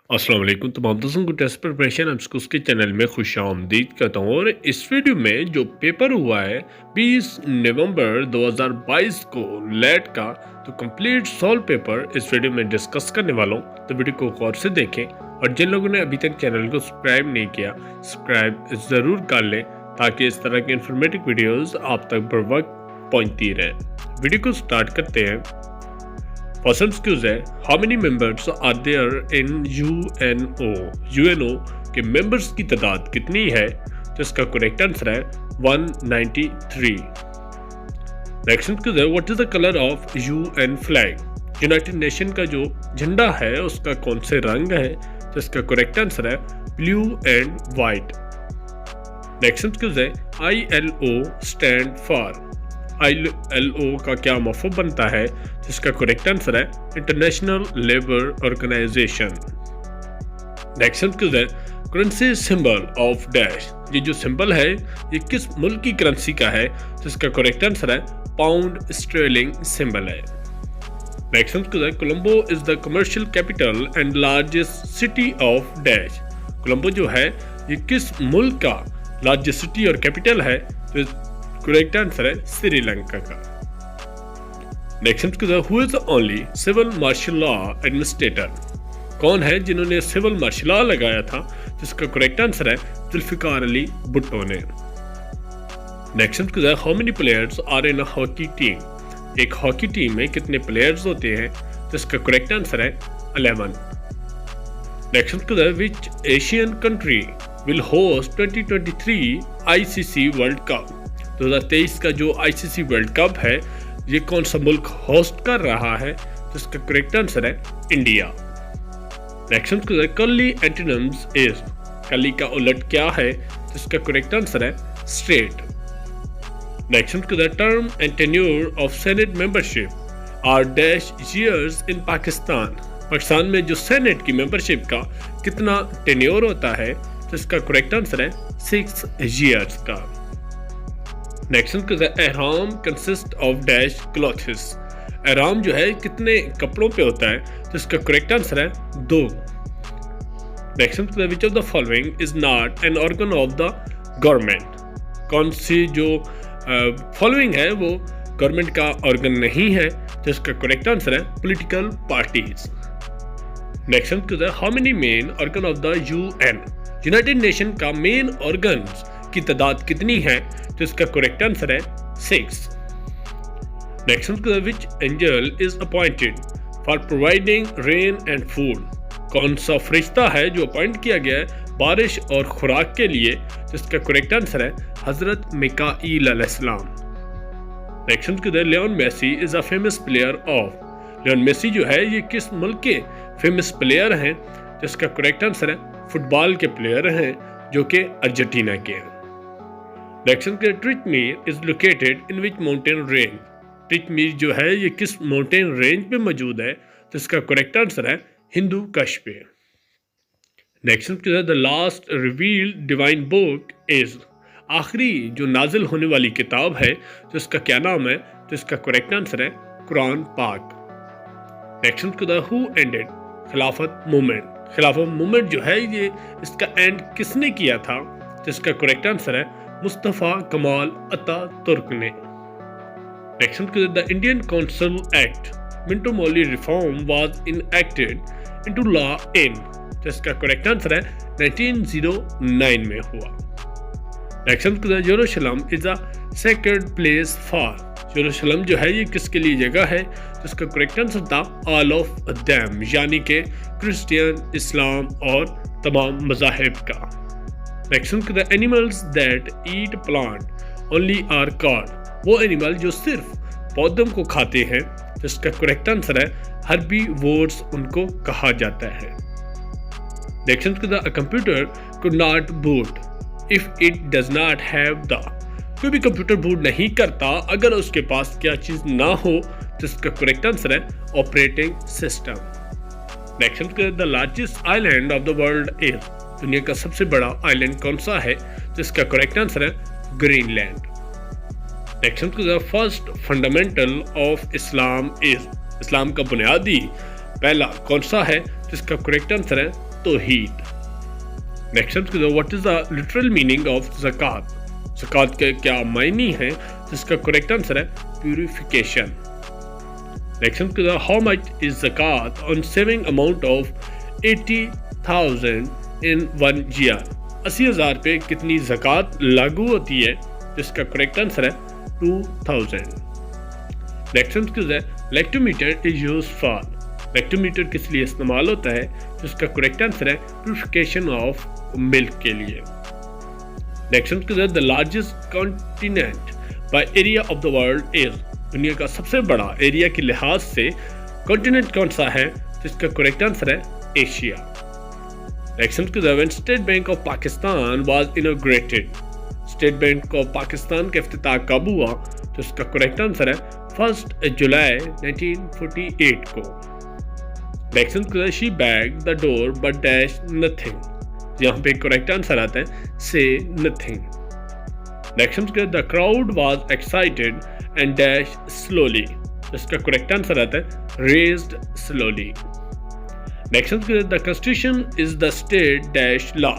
अस्सलाम वालेकुम तमाम दोस्तों को टेस्ट प्रिपरेशन उसके चैनल में खुशामदीद करता हूँ। और इस वीडियो में जो पेपर हुआ है 20 नवंबर 2022 को लेट का, तो कंप्लीट सॉल्व पेपर इस वीडियो में डिस्कस करने वाला हूँ। तो वीडियो को गौर से देखें और जिन लोगों ने अभी तक चैनल को सब्सक्राइब नहीं किया, सब्सक्राइब ज़रूर कर लें ताकि इस तरह के इंफॉर्मेटिव वीडियोज़ आप तक बर वक्त पहुँचती रहे। वीडियो को स्टार्ट करते हैं। फर्स्ट क्यूज है, how many members are there in UNO. UNO के मेंबर्स की तादाद कितनी है? तो इसका करेक्ट आंसर है 193। नेक्स्ट क्यूज है, what is the colour of UN flag. United nation का जो झंडा है उसका कौन से रंग है? तो इसका करेक्ट आंसर है blue and white. Next ques है, ILO स्टैंड फॉर। ILO का क्या मफहूम बनता है? जिसका करेक्ट आंसर है International Labour Organization. Next question है, करेंसी सिंबल ऑफ डैश। ये जो सिंबल है ये किस मुल्क की करेंसी का है? जिसका करेक्ट आंसर है पाउंड स्टर्लिंग सिंबल है। नेक्स्ट क्वेश्चन है, Colombo is the commercial capital and largest city of dash. Colombo जो है ये किस मुल्क का लार्जेस्ट सिटी और कैपिटल है? तो करेक्ट आंसर है श्रीलंका का। Next question, who is the only civil martial law administrator. कौन है जिन्होंने सिविल मार्शल लॉ लगाया था? जिसका करेक्ट आंसर है जुल्फिकार अली भुट्टो ने। Next question, how many players are in a hockey team. एक हॉकी टीम में कितने प्लेयर्स होते हैं? जिसका करेक्ट आंसर है 11। Next question, which Asian country will host 2023 ICC world cup. 2023 का जो ICC वर्ल्ड कप है ये कौन सा मुल्क होस्ट कर रहा है? जिसका करेक्ट आंसर है India. Next question, curly antonyms is. Curly का उलट क्या है? जिसका करेक्ट आंसर है straight. Next question, term and tenure of senate membership are dash years in Pakistan. Pakistan में जो सेनेट की मेंबरशिप का कितना टेन्योर होता है? जिसका करेक्ट आंसर है 6 ईयर्स का। नेक्स्ट क्वेश्चन, एहराम कंसिस्ट ऑफ डैश क्लॉथ्स। एहराम जो है कितने कपड़ों पे होता है? जिसका करेक्ट आंसर है 2। Next question, which of the following is not an organ of the government. कौन सी जो फॉलोइंग है वो गवर्नमेंट का ऑर्गन नहीं है? जिसका करेक्ट आंसर है political parties. Next question, how many main organ of the UN। United nation का मेन ऑर्गन की तादाद कितनी है? तो इसका करेक्ट आंसर है 6। Next question, which angel is appointed for providing rain and food. कौन सा फरिश्ता है जो अपॉइंट किया गया है बारिश और खुराक के लिए? जिसका करेक्ट आंसर है हजरत मिकाईल अलैहिस्सलाम। Next question, Leon Messi is a famous player of. Leon Messi जो है ये किस मुल्क के फेमस प्लेयर हैं? जिसका करेक्ट आंसर है फुटबॉल के प्लेयर हैं जो कि अर्जेंटीना के हैं। Next question, Tirich Mir is located in which mountain range. Tirich Mir जो है ये किस माउंटेन रेंज पे मौजूद है? तो इसका करेक्ट आंसर है हिंदू कश पे। Next question, the last revealed divine book is. आखिरी जो नाजिल होने वाली किताब है तो इसका क्या नाम है? तो इसका करेक्ट आंसर है कुरान पाक। नेक्स्ट क्वेश्चन, हु एंडेड खिलाफत मूवमेंट। खिलाफत मूवमेंट जो है ये इसका एंड किसने किया था? तो इसका करेक्ट आंसर है मुस्तफ़ा कमाल अतातुर्क ने। Next question, the Indian Council Act Minto Morley reform was enacted into law in. तो इसका करेक्ट आंसर है 1909 में हुआ। Next question, Jerusalem is a sacred place for. Jerusalem जो है ये किसके लिए जगह है? तो इसका करेक्ट आंसर था ऑल ऑफ देम, यानी कि क्रिश्चियन, इस्लाम और तमाम मज़ाहिब का। Next question, the animals that eat plant only are called. वो एनिमल जो सिर्फ पौधों को खाते हैं, तो इसका करेक्ट आंसर है हर्बी वोर्ड्स उनको कहा जाता है। Next question, a computer could not boot if it does not have the. कोई भी कंप्यूटर बूट नहीं करता अगर उसके पास क्या चीज ना हो? तो इसका करेक्ट आंसर है operating system. Next question, the largest island of the world is. दुनिया का सबसे बड़ा आइलैंड कौन सा है? तो इसका करेक्ट आंसर है Greenland. Next question, first fundamental of Islam is. Islam का बुनियादी पहला कौन सा है? जिसका करेक्ट आंसर है तौहीद। नेक्स्ट हम what is the literal meaning of ज़कात, ज़कात के क्या मायने हैं, जिसका करेक्ट आंसर है प्यूरिफिकेशन। नेक्स्ट हम हाउ मच इज ज़कात on saving amount of 80,000 in 1 year, 80,000 पे कितनी ज़कात लागू होती है, जिसका करेक्ट आंसर है 2000। नेक्स्ट हम lactometer is used for, lactometer किस लिए इस्तेमाल होता है, जिसका करेक्ट आंसर है प्यूरिफिकेशन ऑफ मिल्क के लिए। नेक्स्ट हम the largest continent by area of the world is, दुनिया का सबसे बड़ा एरिया के लिहाज से कॉन्टिनेंट कौन सा है, जिसका करेक्ट आंसर है एशिया। नेक्स्ट हम when state bank of Pakistan was inaugurated, state bank of Pakistan का इफ्तिताह कब हुआ, तो इसका करेक्ट आंसर है 1 जुलाई 1948 को। नेक्स्ट हम she bag the door but dash nothing, यहाँ पे करेक्ट आंसर आता है से नथिंग। नेक्स्ट हम the crowd was excited and dash slowly, इसका करेक्ट आंसर आता है रेज्ड स्लोली। नेक्स्ट हम the constitution is the state dash law,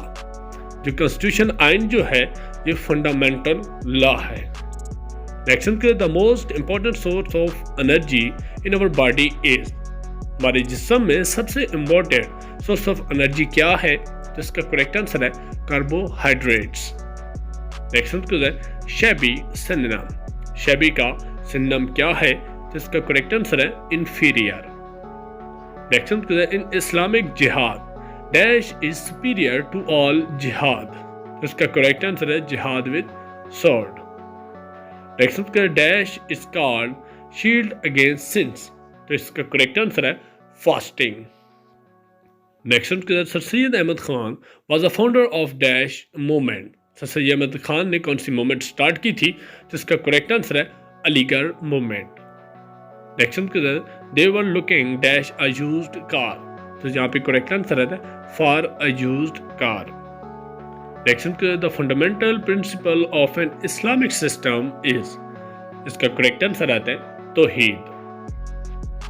जो कॉन्स्टिट्यूशन आइन जो है ये फंडामेंटल लॉ है। नेक्स्ट हम the most important source of energy in our body is, हमारे जिस्म में सबसे इम्पोर्टेंट सोर्स ऑफ एनर्जी क्या है, जिसका करेक्ट आंसर है कार्बोहाइड्रेट्स। नेक्स्ट हम शैबी सिनोनिम, शैबी का सिनोनिम क्या है, जिसका करेक्ट आंसर है इंफीरियर। नेक्स्ट हम इन इस्लामिक जिहाद dash is superior to all जिहाद, इसका करेक्ट आंसर है जिहाद विद स्वॉर्ड। नेक्स्ट हम dash is called shield against sins, तो इसका करेक्ट आंसर है फास्टिंग। नेक्स्ट हम sir Syed Ahmad Khan was the founder of dash movement, sir Syed Ahmad Khan ने कौन सी मूवमेंट स्टार्ट की थी, जिसका करेक्ट आंसर है अलीगढ़ मूवमेंट। नेक्स्ट हम they were looking dash a used car, तो यहाँ पे करेक्ट आंसर आता है for a used car. Next हम the fundamental principle of an Islamic system is, इसका करेक्ट आंसर आता है तौहीद।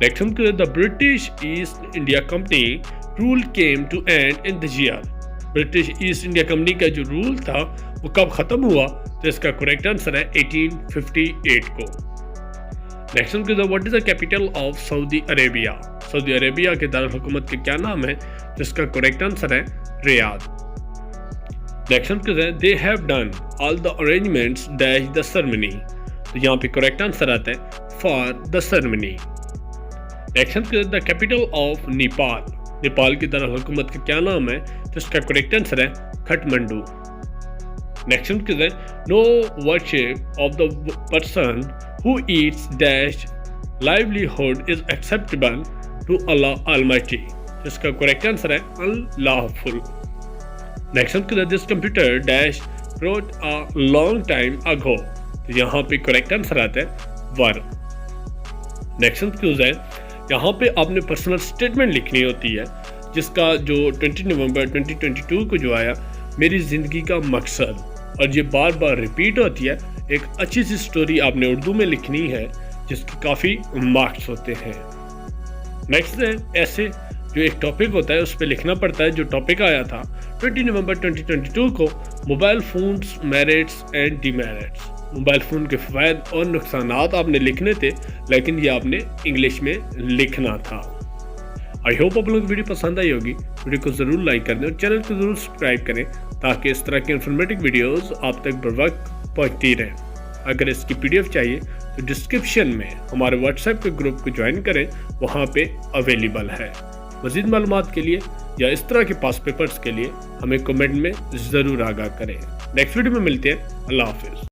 नेक्स्ट हम the British East India company rule came to end in the year, British East India company का जो rule था वो कब खत्म हुआ, तो इसका करेक्ट आंसर है 1858 को। नेक्स्ट हम what is the capital of Saudi Arabia, Saudi Arabia के दारुल हुकूमत के क्या नाम है, जिसका करेक्ट आंसर है रियाद। नेक्स्ट हम they have done all the arrangements dash the ceremony, तो यहाँ पे करेक्ट आंसर आता है फॉर द सेरेमनी। नेक्स्ट हम the capital of Nepal, Nepal की दारुल हुकूमत का क्या नाम है, तो इसका करेक्ट आंसर है काठमांडू। नेक्स्ट हम no worship of the person who eats dash livelihood is acceptable to Allah Almighty, जिसका करेक्ट आंसर है अल्लाहफुल। नेक्स्ट हम this computer dash wrote a long time ago, तो यहाँ पे करेक्ट आंसर आता है वर। नेक्स्ट हम यहाँ पे आपने पर्सनल स्टेटमेंट लिखनी होती है, जिसका जो 20 नवंबर 2022 को जो आया मेरी ज़िंदगी का मकसद, और ये बार बार रिपीट होती है। एक अच्छी सी स्टोरी आपने उर्दू में लिखनी है, जिसके काफ़ी मार्क्स होते हैं। नेक्स्ट है ऐसे जो एक टॉपिक होता है उस पर लिखना पड़ता है। जो टॉपिक आया था 20 नवंबर 2022 को, mobile phones merits and demerits, mobile phone के फ़ायदे और नुकसानात आपने लिखने थे, लेकिन ये आपने इंग्लिश में लिखना था। आई होप आप लोगों को वीडियो पसंद आई होगी। वीडियो को ज़रूर लाइक कर दें और चैनल को ज़रूर सब्सक्राइब करें, ताकि इस तरह के इन्फॉर्मेटिव वीडियोस आप तक बर वक्त पहुँचती रहें। अगर इसकी PDF चाहिए तो डिस्क्रिप्शन में हमारे व्हाट्सएप के ग्रुप को ज्वाइन करें, वहाँ पे अवेलेबल है। मज़ीद मालूमात के लिए या इस तरह के पास पेपर्स के लिए हमें कमेंट में ज़रूर आगाह करें। नेक्स्ट वीडियो में मिलते हैं। अल्लाह हाफिज़।